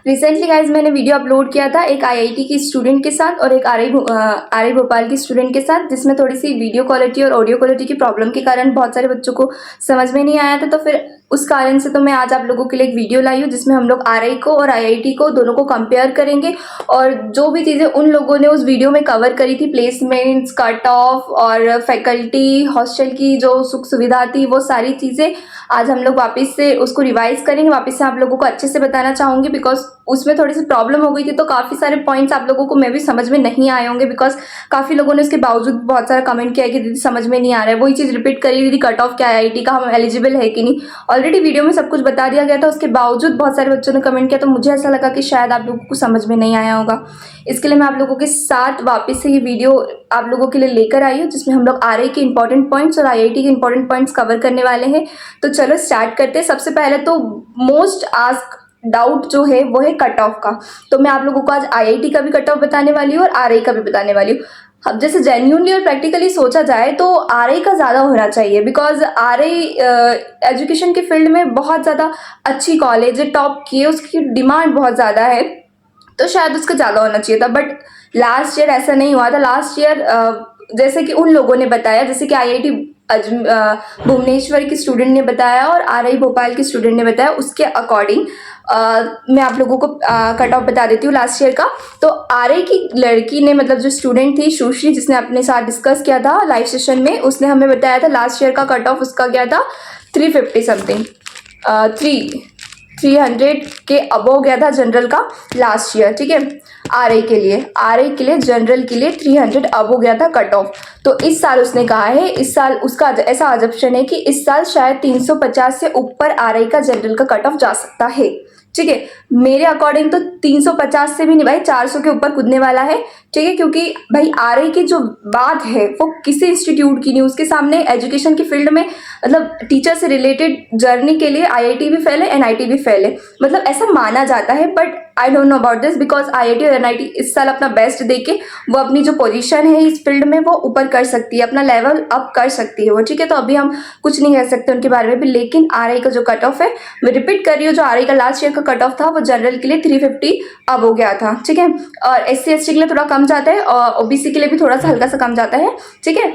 Recently guys मैंने video upload किया था एक आईआईटी की स्टूडेंट के साथ और एक आरआई भोपाल की स्टूडेंट के साथ, जिसमें थोड़ी सी वीडियो क्वालिटी और ऑडियो क्वालिटी की प्रॉब्लम के कारण बहुत सारे बच्चों को समझ में नहीं आया था। तो फिर उस कारण से तो मैं आज आप लोगों के लिए एक वीडियो लाई हूँ जिसमें हम लोग आरआई को और आईआईटी को दोनों को कंपेयर करेंगे और जो भी चीज़ें उन लोगों ने उस वीडियो में कवर करी थी, प्लेसमेंट्स, कट ऑफ और फैकल्टी, हॉस्टल की जो सुख सुविधा थी, वो सारी चीज़ें आज हम लोग वापस से उसको रिवाइज करेंगे। वापस से आप लोगों को अच्छे से बताना चाहूँगी बिकॉज उसमें थोड़ी सी प्रॉब्लम हो गई थी, तो काफ़ी सारे पॉइंट्स आप लोगों को मैं भी समझ में नहीं आए होंगे बिकॉज काफ़ी लोगों ने उसके बावजूद बहुत सारा कमेंट किया कि दीदी समझ में नहीं आ रहा है। वही चीज़ रिपीट करी, दीदी कट ऑफ क्या है, आईआईटी का हम एलिजिबल है कि नहीं। ऑलरेडी वीडियो में सब कुछ बता दिया गया था, उसके बावजूद बहुत सारे बच्चों ने कमेंट किया, तो मुझे ऐसा लगा कि शायद आप लोगों को समझ में नहीं आया होगा। इसके लिए मैं आप लोगों के साथ वापस से ये वीडियो आप लोगों के लिए लेकर आई हूँ जिसमें हम लोग आरआई के इंपॉर्टेंट पॉइंट्स और आईआईटी के इंपॉर्टेंट पॉइंट्स कवर करने वाले हैं। तो चलो स्टार्ट करते हैं। सबसे पहले तो मोस्ट आस्क डाउट जो है वो है कट ऑफ का। तो मैं आप लोगों को आज आईआईटी का भी कट ऑफ बताने वाली हूँ और आरआई का भी बताने वाली हूँ। अब जैसे जेन्यूनली और प्रैक्टिकली सोचा जाए तो आरआई का ज़्यादा होना चाहिए बिकॉज आरआई एजुकेशन के फील्ड में बहुत ज़्यादा अच्छी कॉलेज है, टॉप की है, उसकी डिमांड बहुत ज़्यादा है, तो शायद उसका ज़्यादा होना चाहिए था। बट लास्ट ईयर ऐसा नहीं हुआ था। लास्ट ईयर जैसे कि उन लोगों ने बताया, जैसे कि आईआईटी भुवनेश्वर की स्टूडेंट ने बताया और आरआई भोपाल की स्टूडेंट ने बताया, उसके अकॉर्डिंग मैं आप लोगों को कट ऑफ बता देती हूँ लास्ट ईयर का। तो आरआई की लड़की ने, मतलब जो स्टूडेंट थी सुश्री, जिसने अपने साथ डिस्कस किया था लाइव सेशन में, उसने हमें बताया था लास्ट ईयर का कट ऑफ उसका क्या था, 350 समथिंग, 300 के अबव गया था जनरल का लास्ट ईयर। ठीक है, आरआई के लिए जनरल के लिए 300 अबव गया था कट ऑफ। तो इस साल उसने कहा है, इस साल उसका ऐसा अजम्पशन है कि इस साल शायद 350 से ऊपर आरआई का जनरल का कट ऑफ जा सकता है। ठीक है, मेरे अकॉर्डिंग तो 350 से भी नहीं भाई, 400 के ऊपर कूदने वाला है। ठीक है, क्योंकि भाई आरआई की जो बात है वो किसी इंस्टीट्यूट की नहीं, उसके सामने एजुकेशन की फील्ड में मतलब टीचर से रिलेटेड जर्नी के लिए आईआईटी भी फेल है, एनआईटी भी फेल है, मतलब ऐसा माना जाता है। But I don't know about this because IIT और एनआईटी इस साल अपना बेस्ट देके वो अपनी जो पोजीशन है इस फील्ड में वो ऊपर कर सकती है, अपना लेवल अप कर सकती है वो। ठीक है, तो अभी हम कुछ नहीं कह सकते उनके बारे में भी। लेकिन आरआई का जो कट ऑफ है, मैं रिपीट कर रही हूँ, जो आरआई का लास्ट ईयर का कट ऑफ था वो जनरल के लिए 350 अब हो गया था। ठीक है, और एससी एसटी के लिए थोड़ा कम जाता है और ओबीसी के लिए भी थोड़ा सा हल्का सा कम जाता है। ठीक है,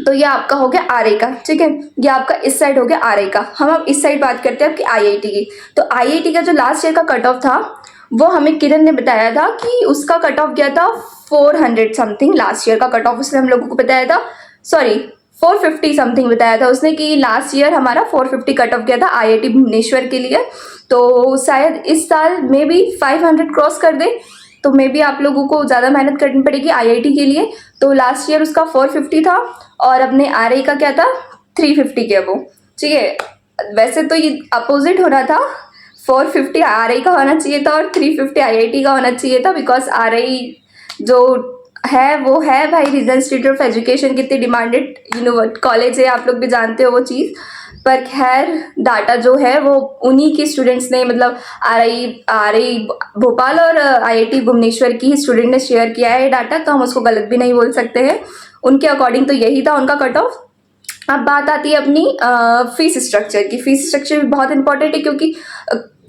तो ये आपका हो गया आरआई का। ठीक है, ये आपका इस साइड हो गया आरआई का। हम अब इस साइड बात करते हैं आपकी आईआईटी की। तो आईआईटी का जो लास्ट ईयर का कट ऑफ था वो हमें किरण ने बताया था कि उसका कट ऑफ गया था 400 समथिंग। लास्ट ईयर का कट ऑफ उसने हम लोगों को बताया था, सॉरी 450 समथिंग बताया था उसने कि लास्ट ईयर हमारा 450 कट ऑफ गया था आईआईटी भुवनेश्वर के लिए। तो शायद इस साल में भी 500 क्रॉस कर दे, तो मे बी आप लोगों को ज़्यादा मेहनत करनी पड़ेगी आईआईटी के लिए। तो लास्ट ईयर उसका 450 था और अपने आरआई का क्या था, 350 के अबो। ठीक है, वैसे तो ये अपोजिट हो रहा था, 450 आरआई का होना चाहिए था और 350 आईआईटी का होना चाहिए था बिकॉज आरआई जो है वो है भाई रीजनल इंस्टीट्यूट ऑफ एजुकेशन, कितनी डिमांडेड कॉलेज है, आप लोग भी जानते हो वो चीज़। पर खैर डाटा जो है वो उन्हीं के स्टूडेंट्स ने, मतलब आरआई भोपाल और आईआईटी भुवनेश्वर की ही स्टूडेंट ने शेयर किया है डाटा, तो हम उसको गलत भी नहीं बोल सकते हैं। उनके अकॉर्डिंग तो यही था उनका कट ऑफ। अब बात आती है अपनी फीस स्ट्रक्चर की। फीस स्ट्रक्चर भी बहुत इंपॉर्टेंट है क्योंकि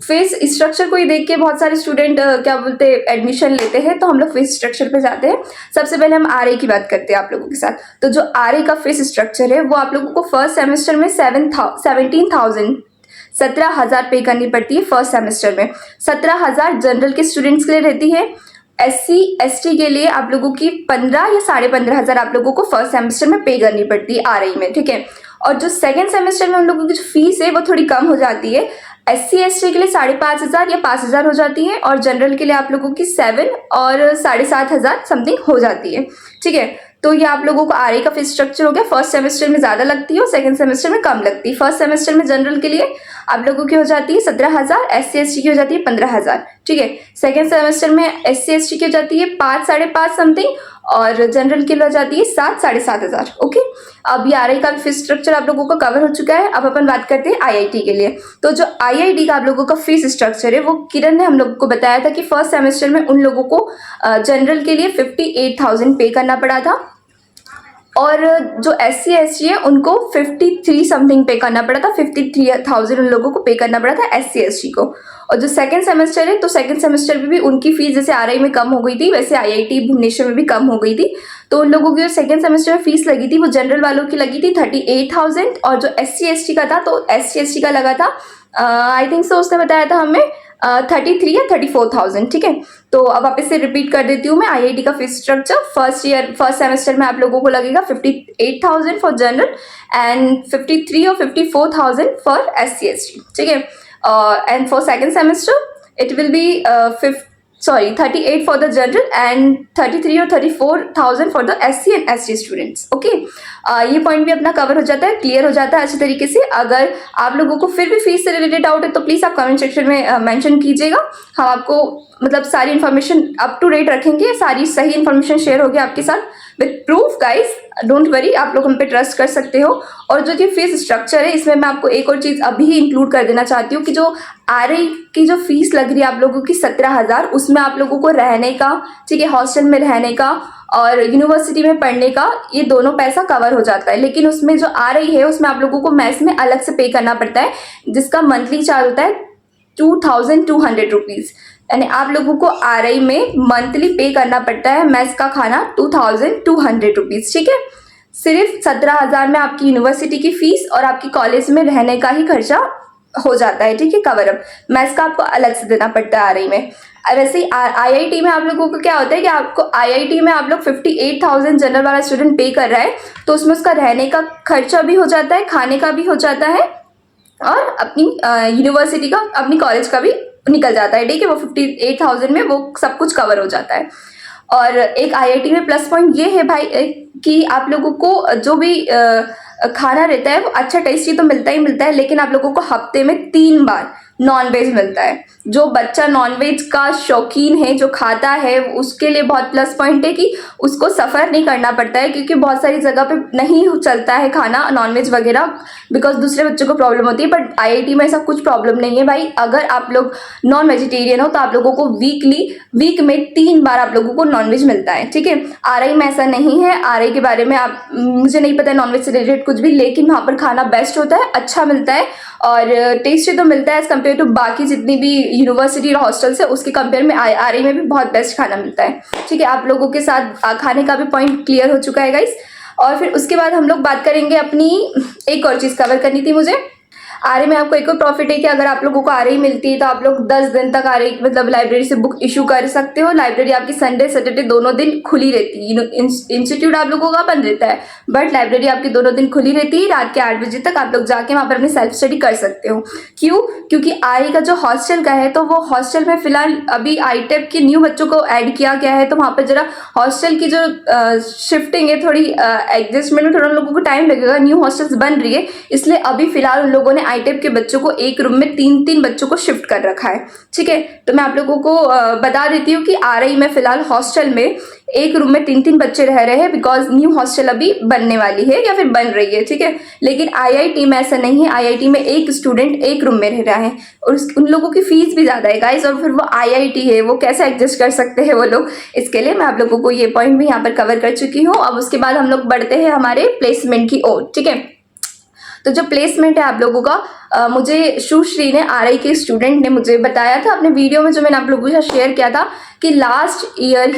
फीस स्ट्रक्चर को ही देख के बहुत सारे स्टूडेंट क्या बोलते हैं एडमिशन लेते हैं। तो हम लोग फीस स्ट्रक्चर पे जाते हैं। सबसे पहले हम आरआई की बात करते हैं आप लोगों के साथ। तो जो आरआई का फीस स्ट्रक्चर है वो आप लोगों को फर्स्ट सेमेस्टर में 17,000 पे करनी पड़ती है फर्स्ट सेमेस्टर में। 17,000 जनरल के स्टूडेंट्स के लिए रहती है। एससी एसटी के लिए आप लोगों की 15 या 15,500 आप लोगों को फर्स्ट सेमेस्टर में पे करनी पड़ती है आरआई में। ठीक है, और जो सेकंड सेमेस्टर में उन लोगों की जो फीस है वो थोड़ी कम हो जाती है। एससी एसटी के लिए 5,500 या 5,000 हो जाती है और जनरल के लिए आप लोगों की 7 और 7,500 समथिंग हो जाती है। ठीक है, तो ये आप लोगों को आरआई का फीस स्ट्रक्चर हो गया। फर्स्ट सेमेस्टर में ज़्यादा लगती है और सेकंड सेमेस्टर में कम लगती है। फर्स्ट सेमेस्टर में जनरल के लिए आप लोगों की हो जाती है 17,000, एससी एसटी की हो जाती है 15,000। ठीक है, सेकंड सेमेस्टर में एससी एसटी की हो जाती है 5, 5.5 समथिंग और जनरल के लिए हो जाती है 7, 7,500। ओके, अब ये आरआई का फीस स्ट्रक्चर आप लोगों का कवर हो चुका है। अब अपन बात करते हैं आईआईटी के लिए। तो जो आईआईटी का आप लोगों का फीस स्ट्रक्चर है वो किरण ने हम लोगों को बताया था कि फर्स्ट सेमेस्टर में उन लोगों को जनरल के लिए 58,000 पे करना पड़ा था और जो SC ST है उनको 53 समथिंग पे करना पड़ा था, 53,000 उन लोगों को पे करना पड़ा था SC ST को। और जो सेकंड सेमेस्टर है तो सेकंड सेमेस्टर में भी उनकी फीस जैसे RI में कम हो गई थी वैसे IIT भुवनेश्वर में भी कम हो गई थी। तो उन लोगों की जो सेकंड सेमेस्टर में फीस लगी थी वो जनरल वालों की लगी थी 38,000 और जो SC ST का था तो SC ST का लगा था आई थिंक सो उसने बताया था हमें 33 या 34,000। ठीक है, तो अब वापस से रिपीट कर देती हूँ मैं IIT का फीस स्ट्रक्चर। फर्स्ट सेमेस्टर में आप लोगों को लगेगा 58,000 फॉर जनरल एंड 53 और 54,000 फॉर SC ST। ठीक है, and for second semester it will be 38 for the general and 33 or 34,000 for the SC and ST students. Okay, ये पॉइंट भी अपना कवर हो जाता है, क्लियर हो जाता है अच्छे तरीके से। अगर आप लोगों को फिर भी फीस से रिलेटेड डाउट है तो प्लीज़ आप कमेंट सेक्शन में मेंशन कीजिएगा। हम आपको मतलब सारी इन्फॉर्मेशन अप टू डेट रखेंगे, सारी सही इन्फॉर्मेशन शेयर होगी आपके साथ with proof. Guys don't worry, आप लोग हम पे ट्रस्ट कर सकते हो। और जो कि फीस स्ट्रक्चर है इसमें मैं आपको एक और चीज़ अभी इंक्लूड कर देना चाहती हूँ कि जो RI की जो फीस लग रही है आप लोगों की 17,000, उसमें आप लोगों को रहने का, ठीक है, हॉस्टल में रहने का और यूनिवर्सिटी में पढ़ने का ये दोनों पैसा कवर हो जाता है। लेकिन उसमें जो RI है उसमें आप लोगों को मेस में अलग से पे करना पड़ता है जिसका मंथली चार्ज होता है 2,200 रुपीज़। यानी आप लोगों को RI में मंथली पे करना पड़ता है मेस का खाना 2,200 रुपीज़। ठीक है, सिर्फ 17,000 में आपकी यूनिवर्सिटी की फीस और आपकी कॉलेज में रहने का ही खर्चा हो जाता है। ठीक है, कवर अप, मैथ्स का आपको अलग से देना पड़ता है RI में। वैसे ही IIT में आप लोगों को क्या होता है कि आपको IIT में आप लोग 58,000 जनरल वाला स्टूडेंट पे कर रहा है तो उसमें उसका रहने का खर्चा भी हो जाता है, खाने का भी हो जाता है और अपनी यूनिवर्सिटी का, अपनी कॉलेज का भी निकल जाता है। ठीक है, वो 58,000 में वो सब कुछ कवर हो जाता है। और एक IIT में प्लस पॉइंट ये है भाई कि आप लोगों को जो भी खाना रहता है वो अच्छा टेस्टी तो मिलता ही मिलता है, लेकिन आप लोगों को हफ्ते में 3 बार नॉनवेज मिलता है। जो बच्चा नॉनवेज का शौकीन है, जो खाता है, उसके लिए बहुत प्लस पॉइंट है कि उसको सफ़र नहीं करना पड़ता है, क्योंकि बहुत सारी जगह पे नहीं चलता है खाना नॉनवेज वगैरह बिकॉज दूसरे बच्चों को प्रॉब्लम होती है। बट IIT में ऐसा कुछ प्रॉब्लम नहीं है भाई। अगर आप लोग नॉन वेजिटेरियन हो तो आप लोगों को वीक में 3 बार आप लोगों को नॉनवेज मिलता है। ठीक है, RI में ऐसा नहीं है। RI के बारे में आप मुझे नहीं पता है नॉनवेज से रिलेटेड कुछ भी, लेकिन वहाँ पर खाना बेस्ट होता है, अच्छा मिलता है और टेस्टी तो मिलता है एज कम्पेयर टू बाकी जितनी भी यूनिवर्सिटी और हॉस्टल से, उसके कंपेयर में RI में भी बहुत बेस्ट खाना मिलता है। ठीक है, आप लोगों के साथ खाने का भी पॉइंट क्लियर हो चुका है गाइस। और फिर उसके बाद हम लोग बात करेंगे अपनी एक और चीज़ कवर करनी थी मुझे। RI में आपको एक और प्रॉफिट है कि अगर आप लोगों को RI मिलती है तो आप लोग 10 दिन तक RI मतलब लाइब्रेरी से बुक इशू कर सकते हो। लाइब्रेरी आपकी संडे सैटरडे दोनों दिन खुली रहती है। इंस्टीट्यूट आप लोगों का बंद रहता है बट लाइब्रेरी आपकी दोनों दिन खुली रहती है। रात के 8 बजे तक आप लोग जाके वहाँ पर अपनी सेल्फ स्टडी कर सकते हो। क्यों? क्योंकि RI का जो हॉस्टल का है तो वो हॉस्टल में फिलहाल अभी ITEP के न्यू बच्चों को ऐड किया गया है, तो वहाँ पर जरा हॉस्टल की जो शिफ्टिंग है, थोड़ी एडजस्टमेंट में थोड़ा लोगों को टाइम लगेगा। न्यू हॉस्टल्स बन रही है, इसलिए अभी फिलहाल उन लोगों ने ITEP के बच्चों को एक रूम में 3-3 बच्चों को शिफ्ट कर रखा है। ठीक है, तो मैं आप लोगों को बता देती हूँ कि RI में फिलहाल हॉस्टल में एक रूम में 3-3 बच्चे रह रहे हैं बिकॉज न्यू हॉस्टल अभी बनने वाली है या फिर बन रही है। ठीक है, लेकिन IIT में ऐसा नहीं है। IIT में एक स्टूडेंट एक रूम में रह रहा है और उन लोगों की फीस भी ज़्यादा है गाइस, और फिर वो IIT है, वो कैसे एडजस्ट कर सकते हैं वो लोग। इसके लिए मैं आप लोगों को ये पॉइंट भी यहाँ पर कवर कर चुकी हूँ। अब उसके बाद हम लोग बढ़ते हैं हमारे प्लेसमेंट की ओर। ठीक है, तो जो प्लेसमेंट है आप लोगों का मुझे सुश्री ने RI के स्टूडेंट ने मुझे बताया था अपने वीडियो में जो मैंने आप लोगों के साथ शेयर किया था कि लास्ट ईयर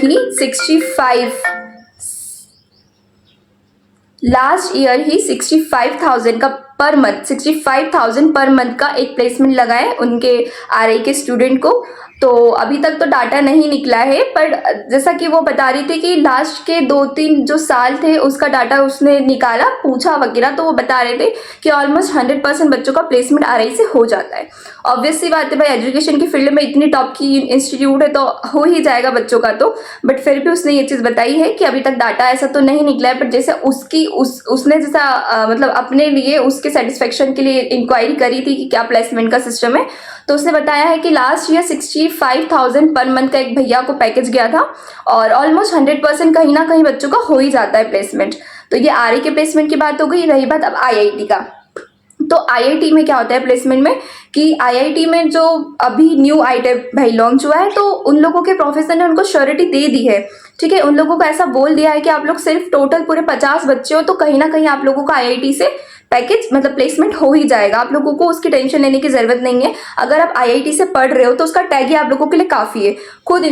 ही 65,000 का पर मंथ 65,000 पर मंथ का एक प्लेसमेंट लगा है उनके RI के स्टूडेंट को। तो अभी तक तो डाटा नहीं निकला है, पर जैसा कि वो बता रही थी कि लास्ट के 2-3 जो साल थे उसका डाटा उसने निकाला, पूछा वगैरह, तो वो बता रहे थे कि ऑलमोस्ट 100% बच्चों का प्लेसमेंट RI से हो जाता है। ऑब्वियसली बात है भाई, एजुकेशन की फील्ड में इतनी टॉप की इंस्टीट्यूट है तो हो ही जाएगा बच्चों का तो। बट फिर भी उसने ये चीज़ बताई है कि अभी तक डाटा ऐसा तो नहीं निकला है, बट जैसे उसने जैसा मतलब अपने लिए उसके सेटिस्फेक्शन के लिए इंक्वायरी करी थी कि क्या प्लेसमेंट का सिस्टम है, तो उसने बताया है कि लास्ट ईयर 65,000 पर मंथ का एक भैया को पैकेज गया था और ऑलमोस्ट 100% कहीं ना कहीं बच्चों का हो ही जाता है प्लेसमेंट। तो ये RI के प्लेसमेंट की बात हो गई। रही बात अब IIT का। तो आईआईटी में क्या होता है प्लेसमेंट में कि आईआईटी में जो अभी न्यू आईटेप भाई लॉन्च हुआ है, तो उन लोगों के प्रोफेसर ने उनको श्योरिटी दे दी है, ठीक है। उन लोगों को ऐसा बोल दिया है कि आप लोग सिर्फ टोटल पूरे 50 बच्चे हो तो कहीं ना कहीं आप लोगों का आईआईटी से पैकेज मतलब प्लेसमेंट हो ही जाएगा। आप लोगों को उसकी टेंशन लेने की जरूरत नहीं है। अगर आप आईआईटी से पढ़ रहे हो तो उसका टैग ही आप लोगों के लिए काफ़ी है। खुद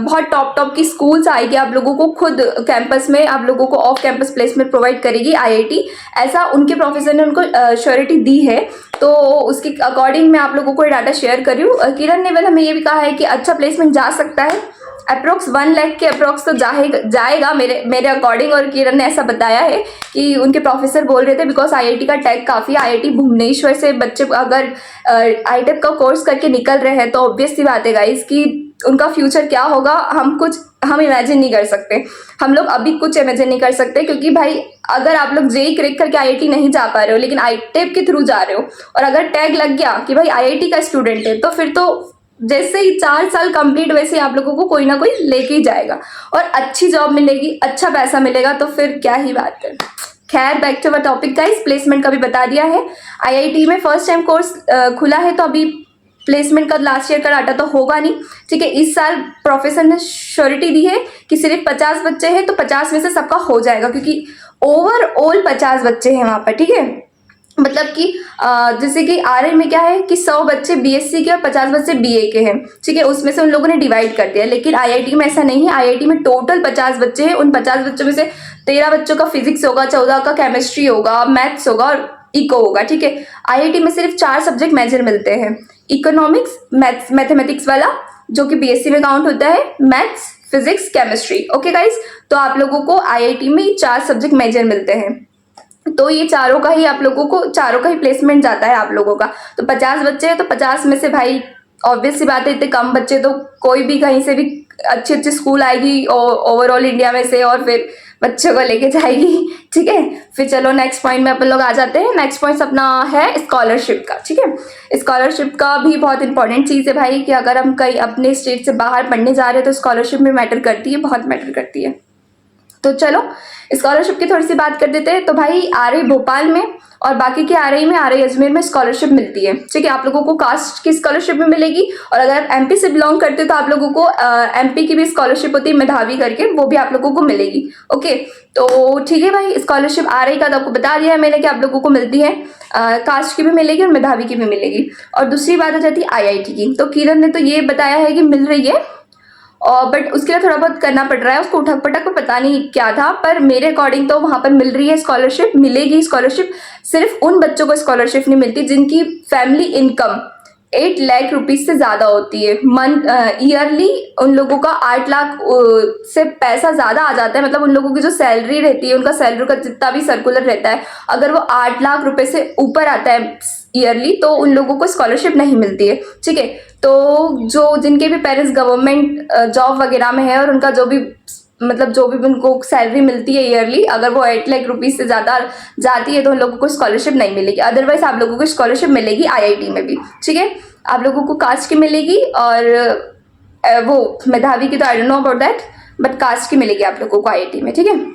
बहुत टॉप की स्कूल्स आएगी आप लोगों को, खुद कैंपस में आप लोगों को ऑफ कैंपस प्लेसमेंट प्रोवाइड करेगी आईआईटी, ऐसा उनके प्रोफेसर ने उनको श्योरिटी दी है। तो उसके अकॉर्डिंग मैं आप लोगों को ये डाटा शेयर कर रही हूँ। किरण नेवल हमें ये भी कहा है कि अच्छा प्लेसमेंट जा सकता है, अप्रोक्स 1 लाख के अप्रोक्स तो जाएगा मेरे अकॉर्डिंग। और किरण ने ऐसा बताया है कि उनके प्रोफेसर बोल रहे थे बिकॉज आईआईटी का टैग काफ़ी, आईआईटी भुवनेश्वर से बच्चे अगर आईटेप का कोर्स करके निकल रहे हैं तो ऑब्वियस सी बात है गाइस कि उनका फ्यूचर क्या होगा हम इमेजिन नहीं कर सकते। हम लोग अभी कुछ इमेजिन नहीं कर सकते, क्योंकि भाई अगर आप लोग जेई क्रैक करके आईआईटी नहीं जा पा रहे हो लेकिन आईटेप के थ्रू जा रहे हो और अगर टैग लग गया कि भाई आईआईटी का स्टूडेंट है, तो फिर तो जैसे ही 4 साल कंप्लीट वैसे आप लोगों को कोई ना कोई लेके ही जाएगा और अच्छी जॉब मिलेगी, अच्छा पैसा मिलेगा, तो फिर क्या ही बात है। खैर back to our topic guys, placement का भी बता दिया है। आईआईटी में फर्स्ट टाइम कोर्स खुला है तो अभी प्लेसमेंट का लास्ट ईयर का डाटा तो होगा नहीं, ठीक है। इस साल प्रोफेसर ने श्योरिटी दी है कि सिर्फ 50 बच्चे हैं तो 50 में से सबका हो जाएगा, क्योंकि ओवरऑल 50 बच्चे हैं वहाँ पर, ठीक है। मतलब कि जैसे कि आरए में क्या है कि 100 बच्चे बीएससी के और 50 बच्चे बीए के हैं, ठीक है। उसमें से उन लोगों ने डिवाइड कर दिया, लेकिन आईआईटी में ऐसा नहीं है। आईआईटी में टोटल 50 बच्चे हैं। उन 50 बच्चों में से 13 बच्चों का फिजिक्स होगा, 14 का केमिस्ट्री होगा, मैथ्स होगा और इको होगा, ठीक है। आईआईटी में सिर्फ 4 सब्जेक्ट मेजर मिलते हैं, इकोनॉमिक्स, मैथमेटिक्स वाला जो कि बीएससी में काउंट होता है, maths, physics, chemistry, okay guys. तो आप लोगों को आईआईटी में 4 सब्जेक्ट मेजर मिलते हैं, तो ये चारों का ही आप लोगों को चारों का ही प्लेसमेंट जाता है आप लोगों का। तो 50 बच्चे हैं तो 50 में से भाई ऑब्वियस सी बात है इतने कम बच्चे तो कोई भी कहीं से भी अच्छी स्कूल आएगी ओवरऑल इंडिया में से और फिर बच्चों को लेके जाएगी, ठीक है। फिर चलो नेक्स्ट पॉइंट में अपन लोग आ जाते हैं। नेक्स्ट पॉइंट अपना है स्कॉलरशिप का, ठीक है। स्कॉलरशिप का भी बहुत इंपॉर्टेंट चीज़ है भाई कि अगर हम कहीं अपने स्टेट से बाहर पढ़ने जा रहे हैं तो स्कॉलरशिप भी मैटर करती है, बहुत मैटर करती है। तो चलो स्कॉलरशिप की थोड़ी सी बात कर देते हैं। तो भाई आरआई भोपाल में और बाकी के आरआई में, आरआई अजमेर में स्कॉलरशिप मिलती है, ठीक है। आप लोगों को कास्ट की स्कॉलरशिप भी मिलेगी और अगर आप एमपी से बिलोंग करते हो तो आप लोगों को एमपी की भी स्कॉलरशिप होती है मेधावी करके, वो भी आप लोगों को मिलेगी, ओके। तो ठीक है भाई, स्कॉलरशिप आरआई का तो आपको बता दिया है मैंने कि आप लोगों को मिलती है, कास्ट की भी मिलेगी और मेधावी की भी मिलेगी। और दूसरी बात हो जाती है आईआईटी की। तो किरण ने तो ये बताया है कि मिल रही है और बट उसके लिए थोड़ा बहुत करना पड़ रहा है, उसको उठक पटक में पता नहीं क्या था, पर मेरे अकॉर्डिंग तो वहाँ पर मिल रही है स्कॉलरशिप, मिलेगी स्कॉलरशिप। सिर्फ उन बच्चों को स्कॉलरशिप नहीं मिलती जिनकी फैमिली इनकम 8 लाख रुपीज से ज़्यादा होती है। ईयरली उन लोगों का 8 लाख से पैसा ज़्यादा आ जाता है, मतलब उन लोगों की जो सैलरी रहती है, उनका सैलरी का जितना भी सर्कुलर रहता है, अगर वो 8 लाख रुपए से ऊपर आता है ईयरली तो उन लोगों को स्कॉलरशिप नहीं मिलती है, ठीक है। तो जो जिनके भी पेरेंट्स गवर्नमेंट जॉब वगैरह में है और उनका जो भी मतलब जो भी उनको सैलरी मिलती है ईयरली, अगर वो 8 लाख रुपीज से ज़्यादा जाती है तो उन लोगों को स्कॉलरशिप नहीं मिलेगी। अदरवाइज आप लोगों को स्कॉलरशिप मिलेगी आईआईटी में भी, ठीक है। आप लोगों को कास्ट की मिलेगी और वो मेधावी की तो I don't know about that, but caste की मिलेगी आप लोगों को आईआईटी में, ठीक है।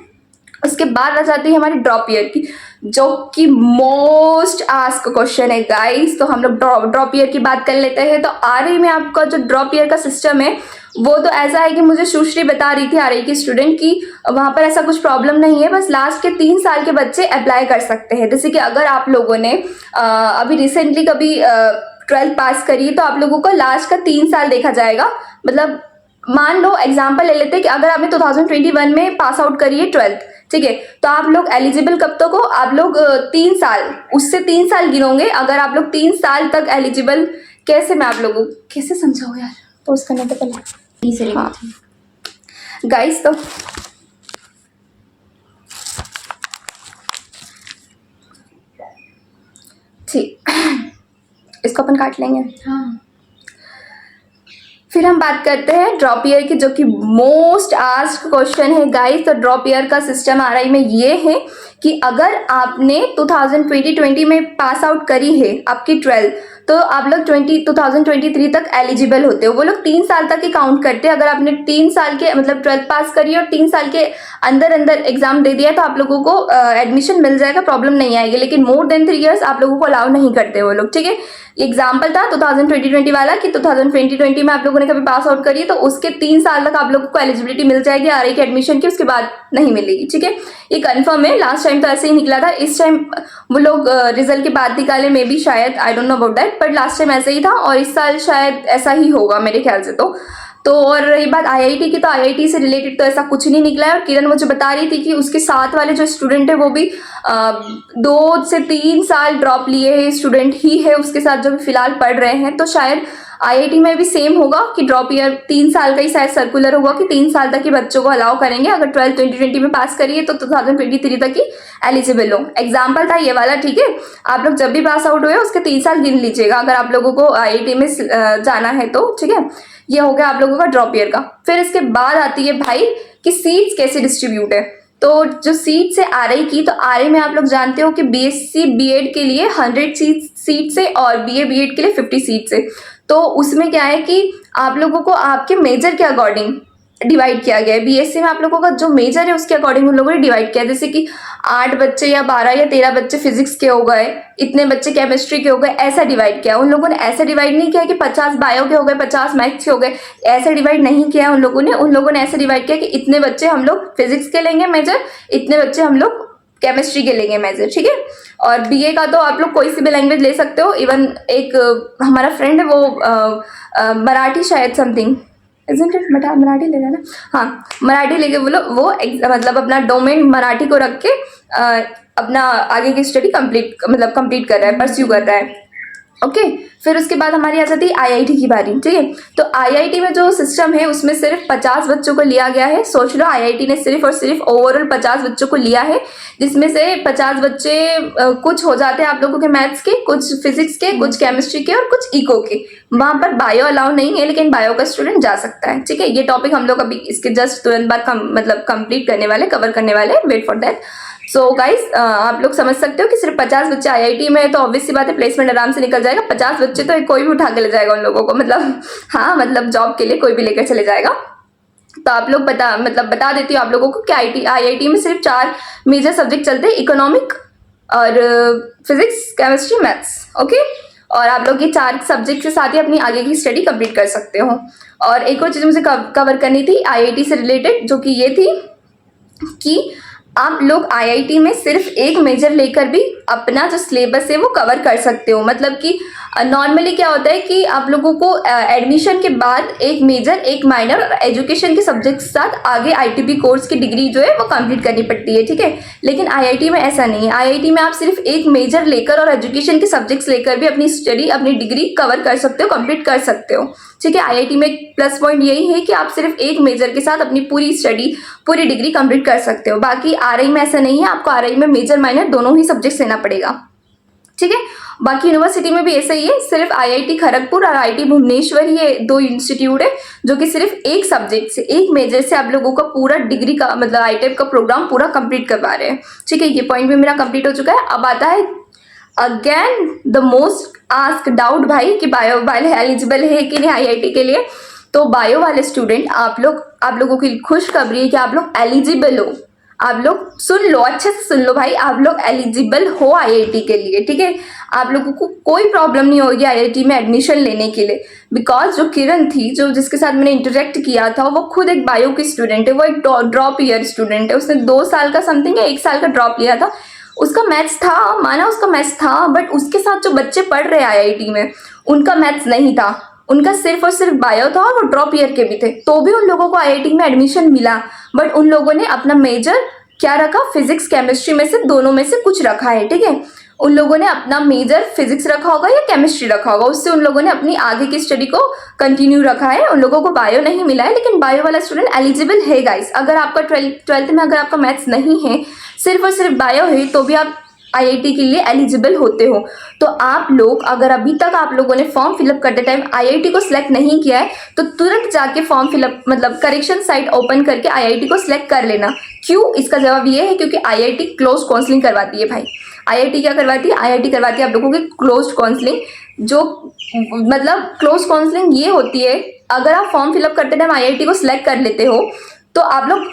उसके बाद आ जाती है हमारी ड्रॉप ईयर की, जो कि मोस्ट आस्क क्वेश्चन है गाइस। तो हम लोग ड्रॉप ईयर की बात कर लेते हैं। तो आरआई में आपका जो ड्रॉप ईयर का सिस्टम है वो तो ऐसा है कि मुझे सुश्री बता रही थी आरआई की स्टूडेंट की वहाँ पर ऐसा कुछ प्रॉब्लम नहीं है, बस लास्ट के 3 साल के बच्चे अप्लाई कर सकते हैं। जैसे कि अगर आप लोगों ने अभी रिसेंटली कभी 12th पास करी तो आप लोगों को लास्ट का 3 साल देखा जाएगा। मतलब मान लो एग्जाम्पल ले लेते हैं कि अगर आपने 2021 में पास आउट करी है 12th, ठीक है, तो आप लोग एलिजिबल कब तक हो, आप लोग 3 साल, उससे 3 साल गिनोगे। अगर आप लोग 3 साल तक एलिजिबल, कैसे मैं आप लोगों कैसे समझाऊँ यार, पोस्ट करने तो पहले हाँ गाइस। तो ठीक इसको अपन काट लेंगे, हाँ। फिर हम बात करते हैं ड्रॉप ईयर की, जो कि मोस्ट आस्क्ड क्वेश्चन है गाइस। तो ड्रॉप ईयर का सिस्टम आरआई में ये है कि अगर आपने 2020 में पास आउट करी है आपकी 12th, तो आप लोग 2023 तक एलिजिबल होते हो। वो लोग 3 साल तक ही काउंट करते हैं। अगर आपने 3 साल के मतलब 12th पास करी और 3 साल के अंदर अंदर एग्जाम दे दिया तो आप लोगों को एडमिशन मिल जाएगा, प्रॉब्लम नहीं आएगी। लेकिन मोर देन 3 इयर्स आप लोगों को अलाउ नहीं करते वो लोग, ठीक है। एग्जाम्पल था 2020 वाला कि 2020 में आप लोगों ने कभी पास आउट करी तो उसके 3 साल तक आप लोगों को एलिजिबिलिटी मिल जाएगी आरआई के एडमिशन की, उसके बाद नहीं मिलेगी, ठीक है। ये कंफर्म है। लास्ट टाइम तो ऐसे ही निकला था, इस टाइम वो लोग रिजल्ट के बाद निकाले मे बी, शायद, आई don't know about that, but last time ऐसे ही था और इस साल शायद ऐसा ही होगा मेरे ख्याल से। तो और रही बात आईआईटी की, तो आईआईटी से रिलेटेड तो ऐसा कुछ नहीं निकला है। और किरण मुझे बता रही थी कि उसके साथ वाले जो स्टूडेंट है वो भी 2 से 3 साल ड्रॉप लिए हैं स्टूडेंट ही है उसके साथ जो भी फिलहाल पढ़ रहे हैं। तो शायद आईआईटी में भी सेम होगा कि ड्रॉप ईयर 3 साल का ही शायद सर्कुलर होगा कि 3 साल तक ही बच्चों को अलाउ करेंगे। अगर 12th 2020 में पास करिए तो 2023 तक ही एलिजिबल हो। एग्जाम्पल था ये वाला, ठीक है। आप लोग जब भी पास आउट हुए उसके 3 साल गिन लीजिएगा अगर आप लोगों को आईआईटी में जाना है तो, ठीक है। ये हो गया आप लोगों का ड्रॉप ईयर का। फिर इसके बाद आती है भाई कि सीट्स कैसे डिस्ट्रीब्यूट है। तो जो सीट्स है आरआई की, तो आरआई में आप लोग जानते हो कि बीएससी बीएड के लिए 100 सीट्स है और बीए बीएड के लिए 50 सीट्स है। तो उसमें क्या है कि आप लोगों को आपके मेजर के अकॉर्डिंग डिवाइड किया गया है। बीएससी में आप लोगों का जो मेजर है उसके अकॉर्डिंग उन लोगों ने डिवाइड किया, जैसे कि 8 बच्चे या 12 या 13 बच्चे फिजिक्स के हो गए, इतने बच्चे केमिस्ट्री के हो गए, ऐसा डिवाइड किया। उन लोगों ने ऐसा डिवाइड नहीं किया कि 50 बायो के हो गए, 50 मैथ्स के हो गए, ऐसा डिवाइड नहीं किया उन लोगों ने ऐसा डिवाइड किया कि इतने बच्चे हम लोग फिजिक्स के लेंगे मेजर, इतने बच्चे हम लोग केमिस्ट्री के लेंगे मेजर, ठीक है। और बीए का तो आप लोग कोई सी भी लैंग्वेज ले सकते हो। इवन एक हमारा फ्रेंड है वो मराठी शायद समथिंग मराठी लेगा ना, हाँ मराठी लेके वो मतलब अपना डोमेन मराठी को रख के अपना आगे की स्टडी कंप्लीट कर रहा है, परस्यू कर रहा है, ओके। फिर उसके बाद हमारी आ जाती है आईआईटी की बारी, ठीक है। तो आईआईटी में जो सिस्टम है उसमें सिर्फ 50 बच्चों को लिया गया है। सोच लो आईआईटी ने सिर्फ और सिर्फ ओवरऑल 50 बच्चों को लिया है, जिसमें से 50 बच्चे कुछ हो जाते हैं आप लोगों के मैथ्स के, कुछ फिजिक्स के, कुछ केमिस्ट्री के और कुछ इको के। वहां पर बायो अलाउ नहीं है, लेकिन बायो का स्टूडेंट जा सकता है, ठीक है। ये टॉपिक हम लोग अभी इसके जस्ट तुरंत बाद कंप्लीट करने वाले, कवर करने वाले, wait for that. So guys आप लोग समझ सकते हो कि सिर्फ 50 बच्चे आईआईटी में है तो ऑब्वियस सी बात है प्लेसमेंट आराम से निकल जाएगा। 50 बच्चे तो कोई भी उठा के ले जाएगा उन लोगों को, मतलब जॉब के लिए कोई भी लेकर चले जाएगा। तो आप लोग बता देती हूँ आप लोगों को कि आईआईटी में सिर्फ 4 मेजर सब्जेक्ट चलते हैं, इकोनॉमिक और फिजिक्स, केमिस्ट्री, मैथ्स, ओके। और आप लोग ये 4 सब्जेक्ट के साथ ही अपनी आगे की स्टडी कंप्लीट कर सकते हो। और एक और चीज़ मुझे कवर करनी थी आईआईटी से रिलेटेड, जो कि ये थी कि आप लोग आईआईटी में सिर्फ एक मेजर लेकर भी अपना जो सिलेबस है वो कवर कर सकते हो। मतलब कि नॉर्मली क्या होता है कि आप लोगों को एडमिशन के बाद एक मेजर, एक माइनर और एजुकेशन के सब्जेक्ट के साथ आगे आईटीबी कोर्स की डिग्री जो है वो कंप्लीट करनी पड़ती है, ठीक है। लेकिन आईआईटी में ऐसा नहीं है। आईआईटी में आप सिर्फ एक मेजर लेकर और एजुकेशन के सब्जेक्ट्स लेकर भी अपनी स्टडी, अपनी डिग्री कवर कर सकते हो, कंप्लीट कर सकते हो, ठीक है। आईआईटी में प्लस पॉइंट यही है कि आप सिर्फ एक मेजर के साथ अपनी पूरी स्टडी, पूरी डिग्री कंप्लीट कर सकते हो। बाकी आरआई में ऐसा नहीं है, आपको आरआई में मेजर माइनर दोनों ही सब्जेक्ट्स लेना पड़ेगा, ठीक है। बाकी यूनिवर्सिटी में भी ऐसा ही है, सिर्फ आईआईटी खड़गपुर और आईआईटी भुवनेश्वर ये 2 इंस्टीट्यूट है जो कि सिर्फ एक सब्जेक्ट से, एक मेजर से आप लोगों का पूरा डिग्री का आईटेप का प्रोग्राम पूरा कंप्लीट करवा रहे हैं, ठीक है। ये पॉइंट भी मेरा कंप्लीट हो चुका है। अब आता है again the most ask doubt भाई कि बायो वाले एलिजिबल है कि नहीं आईआईटी के लिए। तो बायो वाले स्टूडेंट आप लोगों की खुशखबरी है कि आप लोग एलिजिबल हो। आप लोग सुन लो, अच्छे से सुन लो भाई, आप लोग एलिजिबल हो आईआईटी के लिए, ठीक है। आप लोगों को कोई प्रॉब्लम नहीं होगी आईआईटी में एडमिशन लेने के लिए, बिकॉज जो किरण थी, जिसके साथ मैंने इंटरेक्ट किया था, वो खुद एक बायो की स्टूडेंट है, वो एक ड्रॉप ईयर स्टूडेंट है। उसने 2 साल का समथिंग या 1 साल का ड्रॉप लिया था। उसका मैथ्स था, माना उसका मैथ्स था, बट उसके साथ जो बच्चे पढ़ रहे आईआईटी में उनका मैथ्स नहीं था, उनका सिर्फ और सिर्फ बायो था और वो ड्रॉप ईयर के भी थे। तो भी उन लोगों को आईआईटी में एडमिशन मिला, बट उन लोगों ने अपना मेजर क्या रखा, फिजिक्स केमिस्ट्री में से दोनों में से कुछ रखा है, ठीक है। उन लोगों ने अपना मेजर फिजिक्स रखा होगा या केमिस्ट्री रखा होगा, उससे उन लोगों ने अपनी आगे की स्टडी को कंटिन्यू रखा है। उन लोगों को बायो नहीं मिला है, लेकिन बायो वाला स्टूडेंट एलिजिबल है गाइस। अगर आपका 12th में अगर आपका मैथ्स नहीं है, सिर्फ और सिर्फ बायो है, तो भी आप आईआईटी के लिए एलिजिबल होते हो। तो आप लोग अगर अभी तक आप लोगों ने फॉर्म फिलअप करते टाइम आईआईटी को सिलेक्ट नहीं किया है, तो तुरंत जाके form fill up correction site open करके आईआईटी को सिलेक्ट कर लेना। क्यों? इसका जवाब ये है क्योंकि आईआईटी क्लोज काउंसलिंग करवाती है भाई। आईआईटी क्या करवाती है? आईआईटी करवाती है आप लोगों की क्लोज काउंसलिंग, जो मतलब क्लोज काउंसलिंग ये होती है, अगर आप फॉर्म फिलअप करते टाइम आईआईटी को सिलेक्ट कर लेते हो तो आप लोग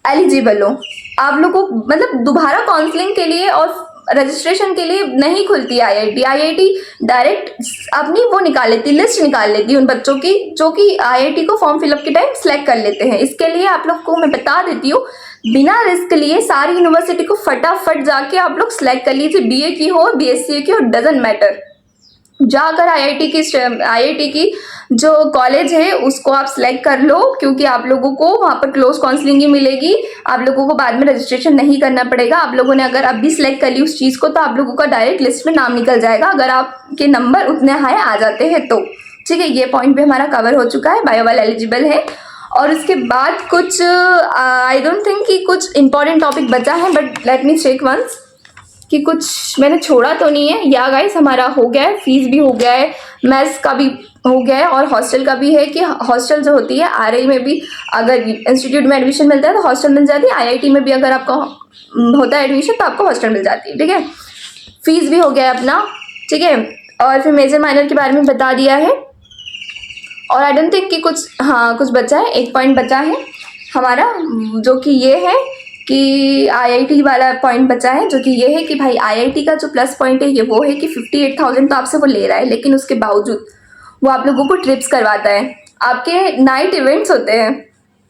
एलिजिबल हो। आप लोग को मतलब दोबारा काउंसलिंग के लिए और रजिस्ट्रेशन के लिए नहीं खुलती आईआईटी। आईआईटी डायरेक्ट अपनी वो निकाल लेती, लिस्ट निकाल लेती है उन बच्चों की जो कि आईआईटी को फॉर्म फिलअप के टाइम सिलेक्ट कर लेते हैं। इसके लिए आप लोग को मैं बता देती हूँ, बिना रिस्क लिए सारी यूनिवर्सिटी को फटाफट जाके आप लोग सिलेक्ट कर लीजिए, बीए की हो बीएससी की हो, डजेंट मैटर। जाकर आईआईटी की जो कॉलेज है उसको आप सिलेक्ट कर लो, क्योंकि आप लोगों को वहाँ पर क्लोज काउंसलिंग ही मिलेगी। आप लोगों को बाद में रजिस्ट्रेशन नहीं करना पड़ेगा। आप लोगों ने अगर अभी सिलेक्ट कर ली उस चीज़ को तो आप लोगों का डायरेक्ट लिस्ट में नाम निकल जाएगा, अगर आपके नंबर उतने हाई आ जाते हैं तो। ठीक है, ये पॉइंट भी हमारा कवर हो चुका है, बायो वाला एलिजिबल है। और उसके बाद कुछ आई डोंट थिंक कि कुछ इंपॉर्टेंट टॉपिक बचा है, but let me check once कि कुछ मैंने छोड़ा तो नहीं है। या गाइस हमारा हो गया है, फीस भी हो गया है, मेस का भी हो गया है और हॉस्टल का भी है कि हॉस्टल जो होती है आरआई में भी अगर इंस्टीट्यूट में एडमिशन मिलता है तो हॉस्टल मिल जाती है, आईआईटी में भी अगर आपका होता है एडमिशन तो आपको हॉस्टल मिल जाती है। ठीक है, फीस भी हो गया है अपना। ठीक है, और फिर मेजर माइनर के बारे में बता दिया है। और आई डोंट थिंक कि कुछ बचा है, एक पॉइंट बचा है हमारा, जो कि ये है कि आईआईटी वाला पॉइंट बचा है, जो कि ये है कि भाई आईआईटी का जो प्लस पॉइंट है ये वो है कि 58,000 तो आपसे वो ले रहा है, लेकिन उसके बावजूद वो आप लोगों को ट्रिप्स करवाता है, आपके नाइट इवेंट्स होते हैं।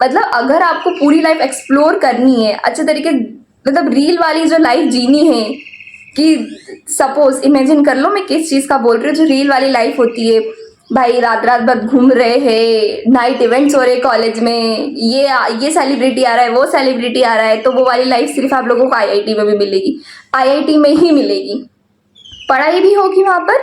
मतलब अगर आपको पूरी लाइफ एक्सप्लोर करनी है अच्छे तरीके, मतलब रील वाली जो लाइफ जीनी है, कि सपोज इमेजिन कर लो मैं किस चीज़ का बोल रही हूँ, जो रील वाली लाइफ होती है, भाई रात रात भर घूम रहे हैं, नाइट इवेंट्स हो रहे कॉलेज में, ये सेलिब्रिटी आ रहा है, वो सेलिब्रिटी आ रहा है, तो वो वाली लाइफ सिर्फ आप लोगों को आईआईटी में भी मिलेगी, आईआईटी में ही मिलेगी। पढ़ाई भी होगी वहाँ पर,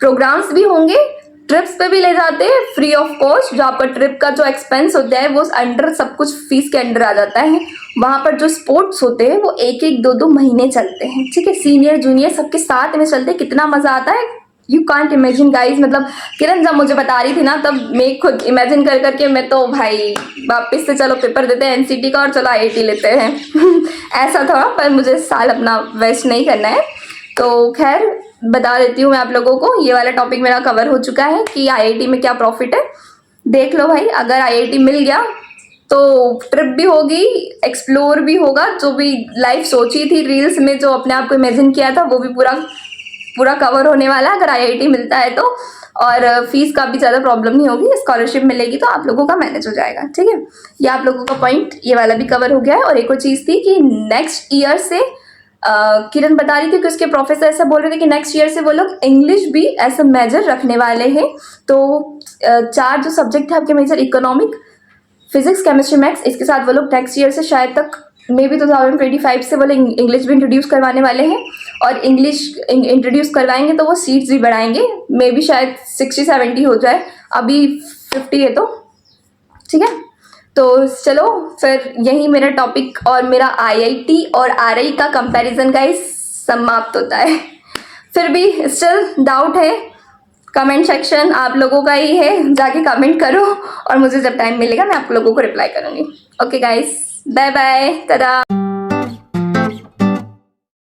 प्रोग्राम्स भी होंगे, ट्रिप्स पे भी ले जाते हैं फ्री ऑफ कॉस्ट। जो आपका ट्रिप का जो एक्सपेंस होता है वो अंडर, सब कुछ फीस के अंडर आ जाता है। वहाँ पर जो स्पोर्ट्स होते हैं वो 1-1, 2-2 महीने चलते हैं। ठीक है, सीनियर जूनियर सबके साथ में चलते हैं, कितना मजा आता है, यू कांट इमेजिन गाइज। मतलब किरण जब मुझे बता रही थी ना तब मैं खुद इमेजिन कर करके मैं तो भाई वापस से चलो पेपर देते हैं एनसीटी का और चलो आईआईटी लेते हैं ऐसा था, पर मुझे साल अपना वेस्ट नहीं करना है। तो खैर बता देती हूँ मैं आप लोगों को, ये वाला टॉपिक मेरा कवर हो चुका है कि आईआईटी में क्या प्रॉफिट है। देख लो भाई, अगर आईआईटी मिल गया तो ट्रिप भी होगी, एक्सप्लोर भी होगा, जो भी लाइफ सोची थी रील्स में, जो अपने आप को इमेजिन किया था वो भी पूरा कवर होने वाला है अगर आईआईटी मिलता है तो। और फीस का भी ज़्यादा प्रॉब्लम नहीं होगी, स्कॉलरशिप मिलेगी तो आप लोगों का मैनेज हो जाएगा। ठीक है, ये आप लोगों का पॉइंट ये वाला भी कवर हो गया है। और एक और चीज़ थी कि नेक्स्ट ईयर से किरण बता रही थी कि उसके प्रोफेसर ऐसा बोल रहे थे कि नेक्स्ट ईयर से वो लोग इंग्लिश भी ऐसा मेजर रखने वाले हैं। तो 4 जो सब्जेक्ट थे आपके major, economic, physics, chemistry, maths, इसके साथ वो लोग नेक्स्ट ईयर से शायद तक मे बी 2025 से वो लोग इंग्लिश भी इंट्रोड्यूस करवाने वाले हैं। और इंग्लिश इंट्रोड्यूस करवाएंगे तो वो सीट्स भी बढ़ाएंगे, मे बी शायद 60-70 हो जाए, अभी 50 है तो। ठीक है, तो चलो फिर यही मेरा टॉपिक और मेरा आईआईटी और आरआई का कंपैरिजन का समाप्त होता है। फिर भी स्टिल डाउट है, कमेंट सेक्शन आप लोगों का ही है, जाके कमेंट करो और मुझे जब टाइम मिलेगा मैं आप लोगों को रिप्लाई करूँगी। Okay guys, bye bye, Tata.